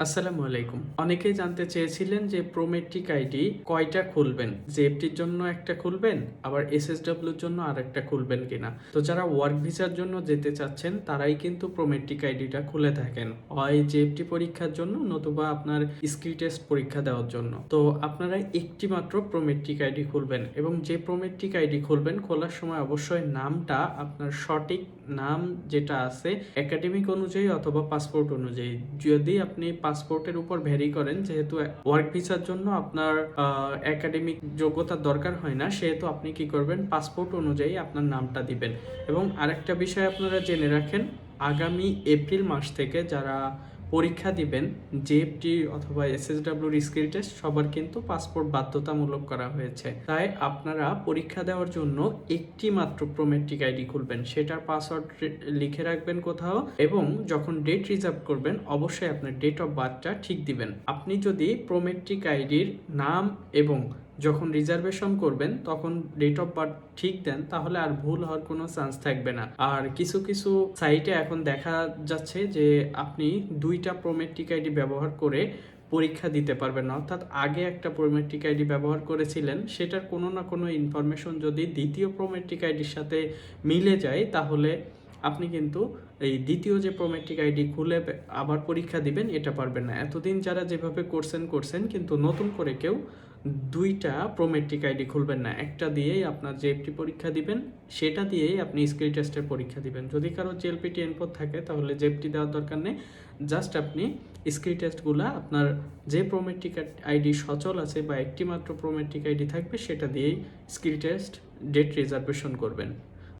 আসসালামু আলাইকুম। অনেকেই জানতে চেয়েছিলেন যে প্রোমেট্রিক আইডি কয়টা খুলবেন? জেএফটির জন্য একটা খুলবেন, আবার এসএসডব্লিউর জন্য আরেকটা খুলবেন কিনা? তো যারা ওয়ার্ক ভিসার জন্য যেতে চাচ্ছেন তারাই কিন্তু প্রোমেট্রিক আইডিটা খুলে থাকেন। হয় জেএফটি পরীক্ষার জন্য নতুবা আপনার স্কিল টেস্ট পরীক্ষা দেওয়ার জন্য। তো আপনারা একটি মাত্র প্রোমেট্রিক আইডি খুলবেন এবং যে প্রোমেট্রিক আইডি খুলবেন খোলার সময় অবশ্যই নামটা আপনার সঠিক নাম যেটা আছে একাডেমিক অনুযায়ী অথবা পাসপোর্ট অনুযায়ী। যদি আপনি পাসপোর্টের উপর ভ্যারি করেন, যেহেতু ওয়ার্ক ভিসার জন্য আপনার একাডেমিক যোগ্যতার দরকার হয় না, সেহেতু আপনি কি করবেন পাসপোর্ট অনুযায়ী আপনার নামটা দিবেন। এবং আরেকটা বিষয় আপনারা জেনে রাখেন, আগামী এপ্রিল মাস থেকে যারা পরীক্ষা দিবেন জেএফটি অথবা এসএসডব্লিউর স্কিল টেস্ট সবার কিন্তু পাসপোর্ট বাধ্যতামূলক করা হয়েছে। তাই আপনারা পরীক্ষা দেওয়ার জন্য একটি মাত্র প্রোমেট্রিক আইডি খুলবেন, সেটার পাসওয়ার্ড লিখে রাখবেন কোথাও এবং যখন ডেট রিজার্ভ করবেন অবশ্যই আপনার ডেট অফ বার্থটা ঠিক দিবেন। আপনি যদি প্রোমেট্রিক আইডির নাম এবং যখন রিজার্ভেশন করবেন তখন ডেট অফ বার্থ ঠিক দেন, তাহলে আর ভুল হওয়ার কোনো চান্স থাকবে না। আর কিছু কিছু সাইটে এখন দেখা যাচ্ছে যে আপনি দুইটা প্রোমেট্রিক আইডি ব্যবহার করে পরীক্ষা দিতে পারবেন না, অর্থাৎ আগে একটা প্রোমেট্রিক আইডি ব্যবহার করেছিলেন, সেটার কোনো না কোনো ইনফরমেশন যদি দ্বিতীয় প্রোমেট্রিক আইডির সাথে মিলে যায় তাহলে আপনি কিন্তু এই দ্বিতীয় যে প্রোমেট্রিক আইডি খুলে আবার পরীক্ষা দিবেন এটা পারবেন না। এতদিন যারা যেভাবে করছেন কিন্তু নতুন করে কেউ দুইটা প্রোমেট্রিক আইডি খুলবেন না। একটা দিয়েই আপনার জেএফটি পরীক্ষা দিবেন, সেটা দিয়েই আপনি স্কিল টেস্টের পরীক্ষা দিবেন। যদি কারো জেএলপিটি এনপোর থাকে তাহলে জেএফটি দেওয়ার দরকার নেই, জাস্ট আপনি স্কিল টেস্টগুলো আপনার যে প্রোমেট্রিক আইডি সচল আছে বা একটি মাত্র প্রোমেট্রিক আইডি থাকবে সেটা দিয়েই স্কিল টেস্ট ডেট রিজার্ভেশন করবেন।